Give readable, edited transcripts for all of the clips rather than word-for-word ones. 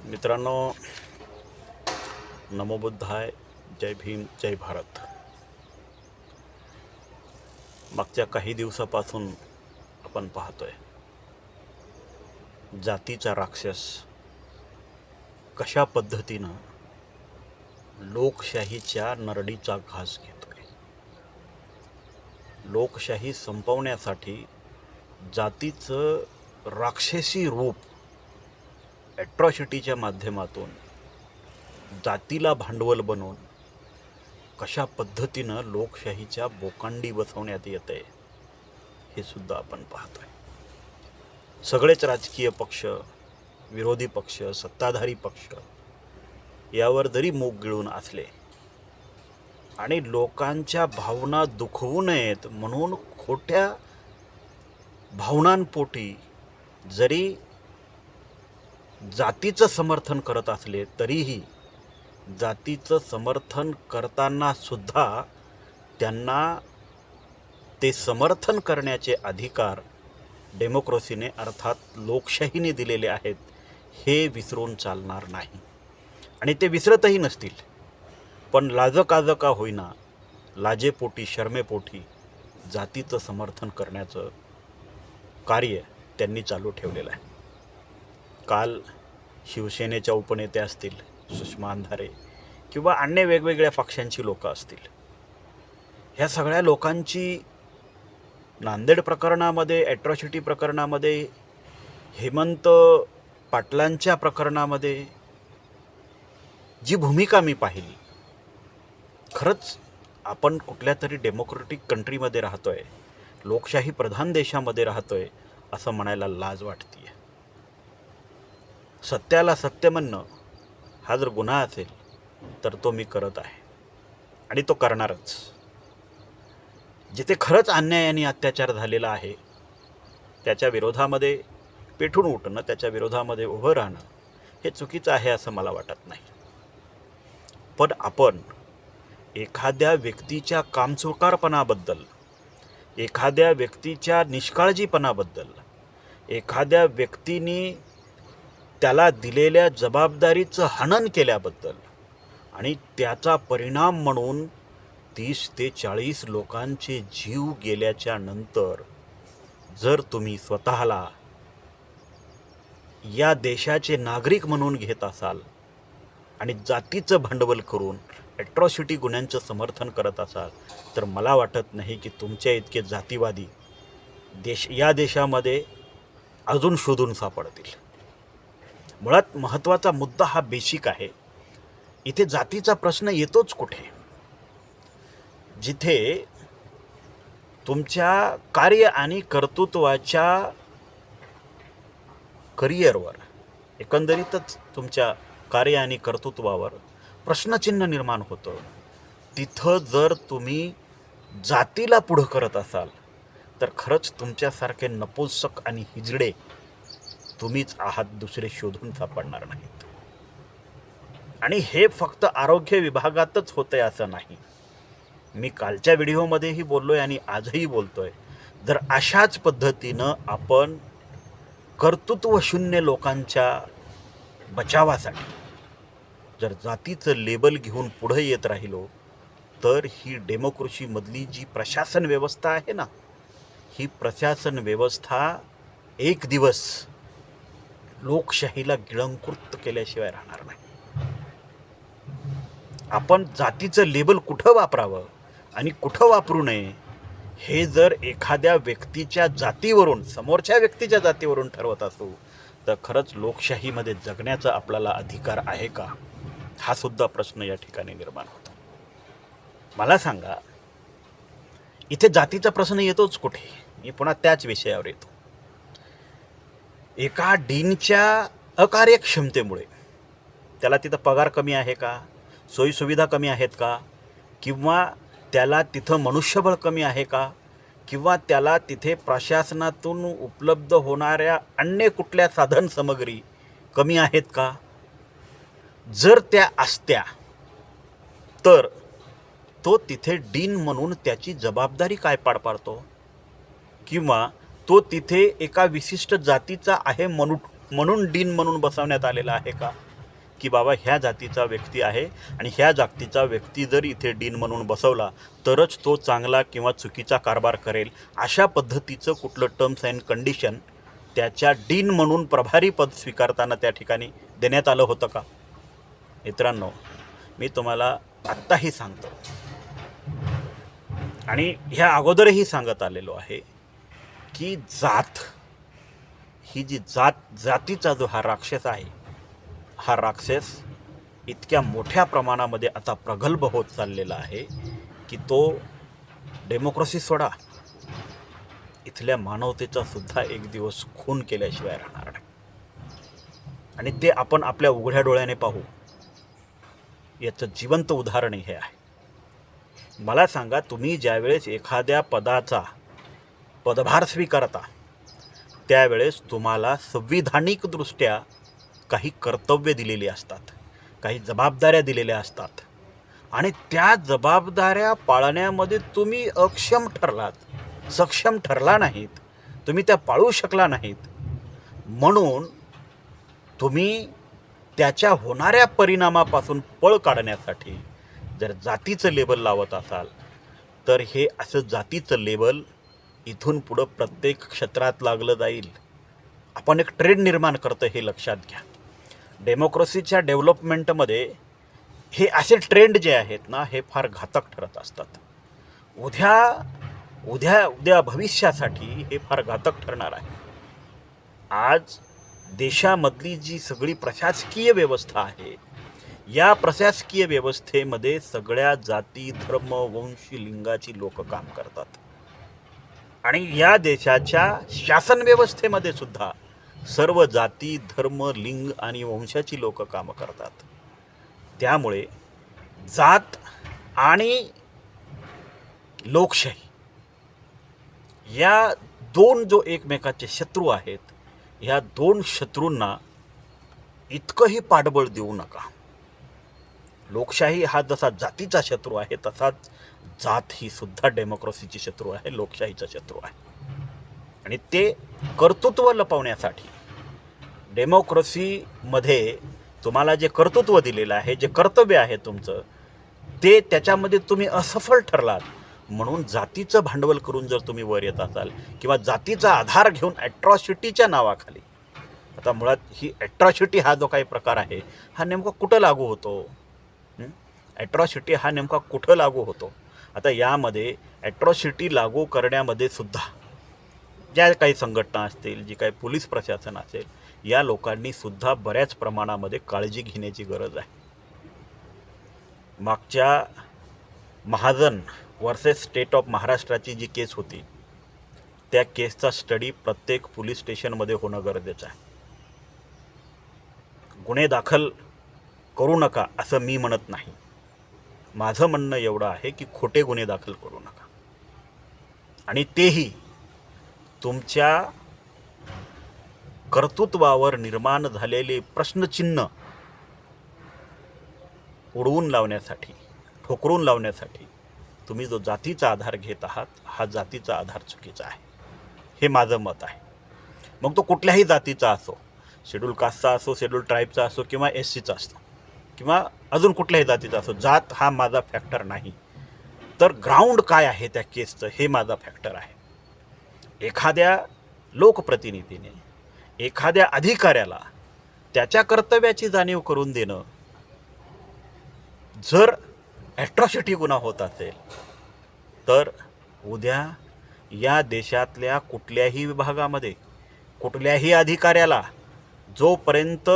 मित्रांनो, नमो बुद्धाय, जय भीम, जय भारत. मागच्या काही दिवसापासून आपण पाहतोय जातीचा राक्षस कशा पद्धतीनं लोकशाहीच्या नरडीचा घास घेतोय. लोकशाही संपवण्यासाठी जातीचं राक्षसी रूप ॲट्रॉसिटीच्या माध्यमातून जातीला भांडवल बनवून कशा पद्धतीनं लोकशाहीच्या बोकांडी बसवण्यात येते हे सुद्धा आपण पाहतोय. सगळेच राजकीय पक्ष, विरोधी पक्ष, सत्ताधारी पक्ष यावर जरी मूग गिळून असले आणि लोकांच्या भावना दुखवू नयेत म्हणून खोट्या भावनांपोटी जरी जातीचं समर्थन करत असले तरीही जातीचं समर्थन करताना सुद्धा त्यांना ते समर्थन करण्याचे अधिकार डेमोक्रेसीने अर्थात लोकशाहीने दिलेले आहेत हे विसरून चालणार नाही. आणि ते विसरतही नसतील, पण लाजकाज का होईना लाजेपोटी शर्मेपोटी जातीचं समर्थन करण्याचं कार्य त्यांनी चालू ठेवलेलं आहे. काल शिवसेनेच्या उपनेत्या असतील, सुषमा अंधारे किंवा अन्य वेगवेगळ्या पक्षांची लोक असतील, ह्या सगळ्या लोकांची नांदेड प्रकरणामध्ये, ॲट्रॉसिटी प्रकरणामध्ये, हेमंत पाटलांच्या प्रकरणामध्ये जी भूमिका मी पाहिली, खरंच आपण कुठल्या तरी डेमोक्रेटिक कंट्रीमध्ये राहतोय, लोकशाही प्रधान देशामध्ये राहतोय असं म्हणायला लाज वाटते. सत्याला सत्य म्हणणं हा जर गुन्हा असेल तर तो मी करत आहे आणि तो करणारच. जिथे खरंच अन्याय आणि अत्याचार झालेला आहे त्याच्या विरोधामध्ये पेटून उठणं, त्याच्या विरोधामध्ये उभं राहणं हे चुकीचं आहे असं मला वाटत नाही. पण आपण एखाद्या व्यक्तीच्या कामचुकारपणाबद्दल, एखाद्या व्यक्तीच्या निष्काळजीपणाबद्दल, एखाद्या व्यक्तीने त्याला दिलेल्या जबाबदारीचं हनन केल्याबद्दल आणि त्याचा परिणाम म्हणून 30 ते 40 लोकांचे जीव गेल्याच्या नंतर जर तुम्ही स्वतःला या देशाचे नागरिक म्हणून घेत असाल आणि जातीचं भांडवल करून ॲट्रॉसिटी गुन्ह्यांचं समर्थन करत असाल तर मला वाटत नाही की तुमच्या इतके जातीवादी या देशामध्ये अजून शोधून सापडतील. मुळात महत्त्वाचा मुद्दा हा बेसिक आहे. इथे जातीचा प्रश्न येतोच कुठे? जिथे तुमच्या कार्य आणि कर्तृत्वाच्या करिअरवर, एकंदरीतच तुमच्या कार्य आणि कर्तृत्वावर प्रश्नचिन्ह निर्माण होतं, तिथं जर तुम्ही जातीला पुढं करत असाल तर खरंच तुमच्यासारखे नपुंसक आणि हिजडे तुम्हीच आहात, दुसरे शोधून सापडणार नाहीत. आणि हे फक्त आरोग्य विभागातच होतंय असं नाही. मी कालच्या व्हिडिओमध्येही बोललोय आणि आजही बोलतोय, जर अशाच पद्धतीनं आपण कर्तृत्वशून्य लोकांच्या बचावासाठी जर जातीचं लेबल घेऊन पुढे येत राहिलो तर ही डेमोक्रेसीमधली जी प्रशासन व्यवस्था आहे ना, ही प्रशासन व्यवस्था एक दिवस लोकशाहीला गिळंकृत केल्याशिवाय राहणार नाही. आपण जातीचं लेबल कुठं वापरावं आणि कुठं वापरू नये हे जर एखाद्या व्यक्तीच्या जातीवरून, समोरच्या व्यक्तीच्या जातीवरून ठरवत असू तर खरंच लोकशाहीमध्ये जगण्याचा आपल्याला अधिकार आहे का, हा सुद्धा प्रश्न या ठिकाणी निर्माण होतो. मला सांगा, इथे जातीचा प्रश्न येतोच कुठे? मी पुन्हा त्याच विषयावर येतो. एका डीनच्या अकार्यक्षमतेमुळे त्याला तिथं पगार कमी आहे का, सोयीसुविधा कमी आहेत का, किंवा त्याला तिथं मनुष्यबळ कमी आहे का, किंवा त्याला तिथे प्रशासनातून उपलब्ध होणाऱ्या अन्य कुठल्या साधनसामग्री कमी आहेत का? जर त्या असत्या तर तो तिथे डीन म्हणून त्याची जबाबदारी काय पार पाडतो? किंवा तो तिथे एका विशिष्ट जातीचा आहे म्हणून डीन म्हणून बसवण्यात आलेला आहे का? की बाबा ह्या जातीचा व्यक्ती आहे आणि ह्या जातीचा व्यक्ती जर इथे डीन म्हणून बसवला तरच तो चांगला किंवा चुकीचा कारभार करेल, अशा पद्धतीचं कुठलं टर्म्स अँड कंडिशन त्याच्या डीन म्हणून प्रभारी पद स्वीकारताना त्या ठिकाणी देण्यात आलं होतं का? मित्रांनो, मी तुम्हाला आत्ताही सांगतो आणि ह्या अगोदरही सांगत आलेलो आहे की ही जी जातीचा जो हा राक्षस आहे, हा राक्षस इतक्या मोठ्या प्रमाणामध्ये आता प्रगल्भ होत चाललेला आहे की तो डेमोक्रेसी सोडा, इथल्या मानवतेचा सुद्धा एक दिवस खून केल्याशिवाय राहणार नाही. आणि ते आपण आपल्या उघड्या डोळ्याने पाहू. याचं जिवंत उदाहरण हे आहे. मला सांगा, तुम्ही ज्यावेळेस एखाद्या पदाचा पदभार स्वीकारता त्यावेळेस तुम्हाला संविधानिकदृष्ट्या काही कर्तव्य दिलेली असतात, काही जबाबदाऱ्या दिलेल्या असतात आणि त्या जबाबदाऱ्या पाळण्यामध्ये तुम्ही अक्षम ठरलात, सक्षम ठरला नाहीत, तुम्ही त्या पाळू शकला नाहीत, म्हणून तुम्ही त्याच्या होणाऱ्या परिणामापासून पळ काढण्यासाठी जर जातीचं लेबल लावत असाल तर हे असं जातीचं लेबल इथून पुढं प्रत्येक क्षेत्रात लागलं जाईल. आपण एक ट्रेंड निर्माण करतो हे लक्षात घ्या. डेमोक्रेसीच्या डेव्हलपमेंटमध्ये हे असे ट्रेंड जे आहेत ना, हे फार घातक ठरत असतात. उद्या भविष्यासाठी हे फार घातक ठरणार आहे. आज देशामधली जी सगळी प्रशासकीय व्यवस्था आहे, या प्रशासकीय व्यवस्थेमध्ये सगळ्या जाती, धर्म, वंश, लिंगाची लोक काम करतात आणि या देशाच्या शासन व्यवस्थेमध्ये सुद्धा सर्व जाती, धर्म, लिंग आणि वंशाची लोक काम करतात. त्यामुळे जात आणि लोकशाही या दोन जो एकमेकाचे शत्रू आहेत, ह्या दोन शत्रूंना इतकंही पाठबळ देऊ नका. लोकशाही हा जसा जातीचा शत्रू आहे तसाच जात ही सुद्धा डेमोक्रेसीची शत्रू आहे, लोकशाहीचा शत्रू आहे. आणि ते कर्तृत्व लपवण्यासाठी डेमोक्रेसीमध्ये तुम्हाला जे कर्तृत्व दिलेलं आहे, जे कर्तव्य आहे तुमचं, ते त्याच्यामध्ये तुम्ही असफल ठरलात म्हणून जातीचं भांडवल करून जर तुम्ही वर येत असाल किंवा जातीचा आधार घेऊन ॲट्रॉसिटीच्या नावाखाली, आता मुळात ही ॲट्रॉसिटी हा जो काही प्रकार आहे हा नेमका कुठं लागू होतो? ॲट्रॉसिटी हा नेमका कुठं लागू होतो? आता यामध्ये ॲट्रॉसिटी लागू करण्यामध्ये सुद्धा ज्या काही संघटना असतील, जी काही पोलीस प्रशासन असेल, या लोकांनी सुद्धा बऱ्याच प्रमाणामध्ये काळजी घेण्याची गरज आहे. मागच्या महाजन वर्सेस स्टेट ऑफ महाराष्ट्राची जी केस होती, त्या केसचा स्टडी प्रत्येक पोलीस स्टेशनमध्ये होणं गरजेचं आहे. गुन्हे दाखल करू नका असं मी म्हणत नाही. माझं म्हणणं एवढं आहे की खोटे गुन्हे दाखल करू नका आणि तेही तुमच्या कर्तृत्वावर निर्माण झालेले प्रश्नचिन्ह उडवून लावण्यासाठी, ठोकरून लावण्यासाठी तुम्ही जो जातीचा आधार घेत आहात, हा जातीचा आधार चुकीचा आहे, हे माझं मत आहे. मग तो कुठल्याही जातीचा असो, शेड्यूल कास्टचा असो, शेड्यूल ट्राईबचा असो किंवा SCचा असो किंवा अजून कुठल्याही जातीचा असो, जात हा माझा फॅक्टर नाही. तर ग्राउंड काय आहे त्या केसचं, हे माझा फॅक्टर आहे. एखाद्या लोकप्रतिनिधीने, एखाद्या अधिकाऱ्याला त्याच्या कर्तव्याची जाणीव करून देणं, जर ॲट्रॉसिटी गुन्हा होत असेल तर उद्या या देशातल्या कुठल्याही विभागामध्ये कुठल्याही अधिकाऱ्याला जोपर्यंत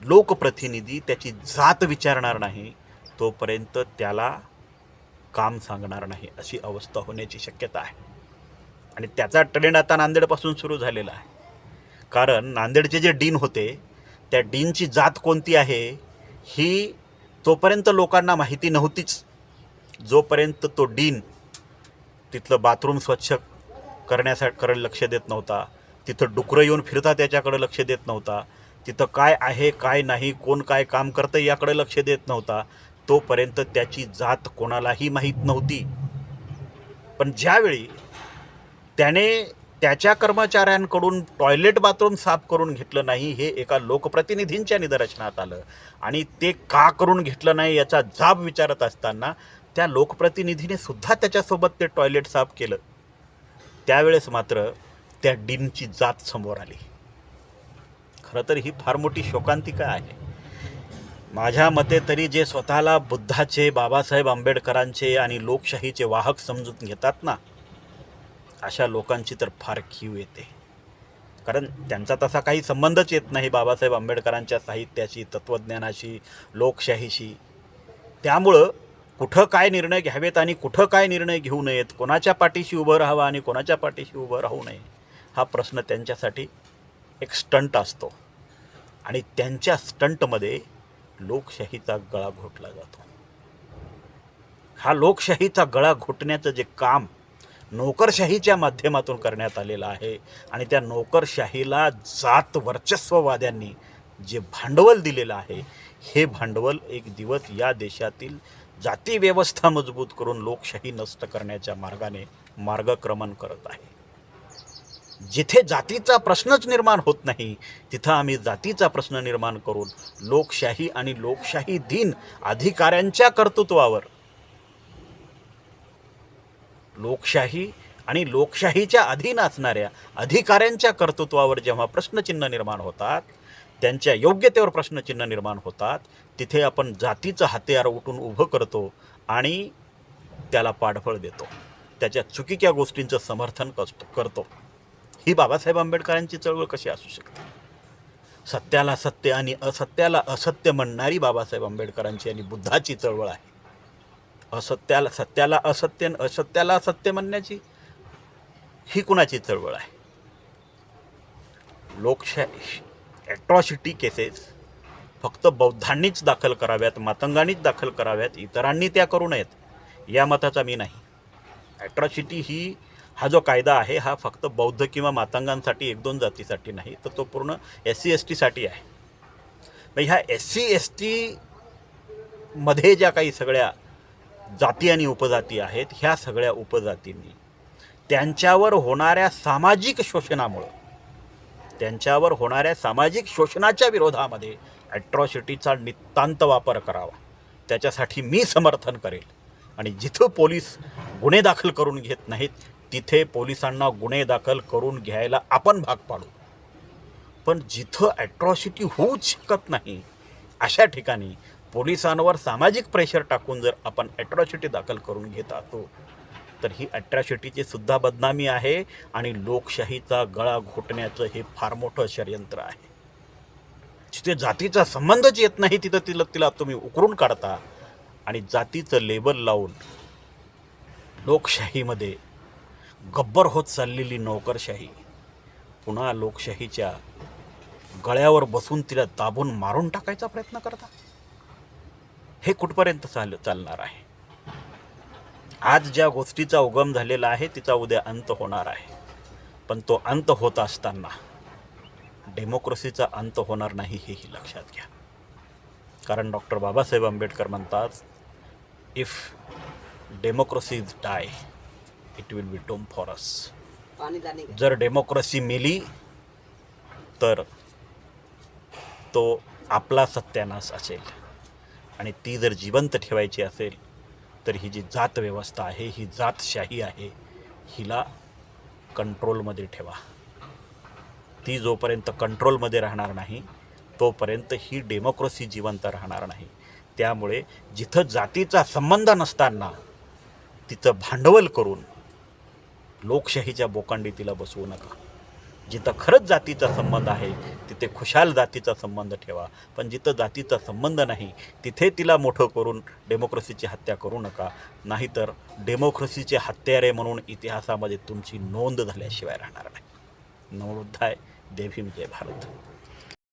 लोकप्रतिनिधी त्याची जात विचारणार नाही तोपर्यंत त्याला काम सांगणार नाही, अशी अवस्था होण्याची शक्यता आहे. आणि त्याचा ट्रेंड आता नांदेडपासून सुरू झालेला आहे. कारण नांदेडचे जे डीन होते, त्या डीनची जात कोणती आहे ही तोपर्यंत लोकांना माहिती नव्हतीच, जोपर्यंत तो डीन तिथलं बाथरूम स्वच्छ करण्याकडे लक्ष देत नव्हता, तिथं डुकरं येऊन फिरता त्याच्याकडे लक्ष देत नव्हता, तिथं काय आहे काय नाही, कोण काय काम करतं याकडे लक्ष देत नव्हता, तोपर्यंत त्याची जात कोणालाही माहीत नव्हती. पण ज्यावेळी त्याने त्याच्या कर्मचाऱ्यांकडून टॉयलेट बाथरूम साफ करून घेतलं नाही हे एका लोकप्रतिनिधींच्या निदर्शनात आलं. आणि ते का करून घेतलं नाही याचा जाब विचारत असताना त्या लोकप्रतिनिधीने सुद्धा त्याच्यासोबत ते टॉयलेट साफ केलं. त्यावेळेस मात्र त्या डीनची जात समोर आली. खरं तर ही फार मोठी शोकांतिका आहे. माझ्या मते तरी जे स्वतःला बुद्धाचे, बाबासाहेब आंबेडकरांचे आणि लोकशाहीचे वाहक समजून घेतात ना, अशा लोकांची तर फार कीव येते. कारण त्यांचा तसा काही संबंधच येत नाही बाबासाहेब आंबेडकरांच्या साहित्याशी, तत्त्वज्ञानाशी, लोकशाहीशी. त्यामुळं कुठं काय निर्णय घ्यावेत आणि कुठं काय निर्णय घेऊ नयेत, कोणाच्या पाठीशी उभं राहावं आणि कोणाच्या पाठीशी उभं राहू नये, हा प्रश्न त्यांच्यासाठी एक स्टंट असतो. आणि त्यांच्या स्टंटमध्ये लोकशाहीचा गळा घोटला जातो. हा लोकशाहीचा गळा घोटण्याचं जे काम नोकरशाहीच्या माध्यमातून करण्यात आलेलं आहे आणि त्या नोकरशाहीला जात वर्चस्ववाद्यांनी जे भांडवल दिलेलं आहे, हे भांडवल एक दिवस या देशातील जाती व्यवस्था मजबूत करून लोकशाही नष्ट करण्याच्या मार्गाने मार्गक्रमण करत आहे. जिथे जातीचा प्रश्नच निर्माण होत नाही तिथं आम्ही जातीचा प्रश्न निर्माण करून लोकशाही आणि लोकशाही दिन अधिकाऱ्यांच्या कर्तृत्वावर, लोकशाही आणि लोकशाहीच्या अधीन असणाऱ्या अधिकाऱ्यांच्या कर्तृत्वावर जेव्हा प्रश्नचिन्ह निर्माण होतात, त्यांच्या योग्यतेवर प्रश्नचिन्ह निर्माण होतात, तिथे आपण जातीचं हत्यार उठून उभं करतो आणि त्याला पाठबळ देतो, त्याच्या चुकीच्या गोष्टींचं समर्थन करतो. ही बाबासाहेब आंबेडकरांची चळवळ कशी असू शकते? सत्याला सत्य आणि असत्याला असत्य म्हणणारी बाबासाहेब आंबेडकरांची आणि बुद्धाची चळवळ आहे. सत्याला असत्य आणि असत्याला सत्य म्हणण्याची ही कुणाची चळवळ आहे? लोकशाही ॲट्रॉसिटी केसेस फक्त बौद्धांनीच दाखल कराव्यात, मातंगांनीच दाखल कराव्यात, इतरांनी त्या करू नयेत, या मताचा मी नाही. ॲट्रॉसिटी हा जो कायदा आहे हा फक्त बौद्ध किंवा मातंगांसाठी, 1-2 जातीसाठी नाही, तर तो पूर्ण SC STसाठी आहे. ह्या SC ST मध्ये ज्या काही सगळ्या जाती आणि उपजाती आहेत, ह्या सगळ्या उपजातींनी त्यांच्यावर होणाऱ्या सामाजिक शोषणामुळं, त्यांच्यावर होणाऱ्या सामाजिक शोषणाच्या विरोधामध्ये ॲट्रॉसिटीचा नितांत वापर करावा. त्याच्यासाठी मी समर्थन करेल. आणि जिथं पोलीस गुन्हे दाखल करून घेत नाहीत तिथे पोलिसांना गुन्हे दाखल करून घ्यायला आपण भाग पाडू. पण जिथं ॲट्रॉसिटी होऊच शकत नाही अशा ठिकाणी पोलिसांवर सामाजिक प्रेशर टाकून जर आपण ॲट्रॉसिटी दाखल करून घेत असू तर ही ॲट्रॉसिटीची सुद्धा बदनामी आहे आणि लोकशाहीचा गळा घोटण्याचं हे फार मोठं षडयंत्र आहे. जिथे जातीचा संबंधच येत नाही तिथं तिला तुम्ही उकरून काढता आणि जातीचं लेबल लावून लोकशाहीमध्ये गब्बर होत चाललेली नोकरशाही पुन्हा लोकशाहीच्या गळ्यावर बसून तिला दाबून मारून टाकायचा प्रयत्न करता. हे कुठपर्यंत चालणार आहे? आज ज्या गोष्टीचा उगम झालेला आहे तिचा उद्या अंत होणार आहे. पण तो अंत होत असताना डेमोक्रेसीचा अंत होणार नाही हेही लक्षात घ्या. कारण डॉक्टर बाबासाहेब आंबेडकर म्हणतात, if democracy die it will be doom for us. जर डेमोक्रेसी मेली तर तो आपला सत्यानाश असेल. आणि ती जर जिवंत ठेवायची असेल तर ही जी जात व्यवस्था आहे, ही जातशाही आहे, हिला कंट्रोलमध्ये ठेवा. ती जोपर्यंत कंट्रोलमध्ये राहणार नाही तोपर्यंत ही डेमोक्रेसी जिवंत राहणार नाही. त्यामुळे जिथं जातीचा संबंध नसताना तिथं भांडवल करून लोकशाहीच्या बोकांडी तिला बसवू नका. जिथं खरंच जातीचा संबंध आहे तिथे खुशाल जातीचा संबंध ठेवा. पण जिथं जातीचा संबंध नाही तिथे तिला मोठं करून डेमोक्रेसीची हत्या करू नका. नाहीतर डेमोक्रेसीचे हत्यारे म्हणून इतिहासामध्ये तुमची नोंद झाल्याशिवाय राहणार नाही. नमो बुद्धाय. जय भीम, जय भारत.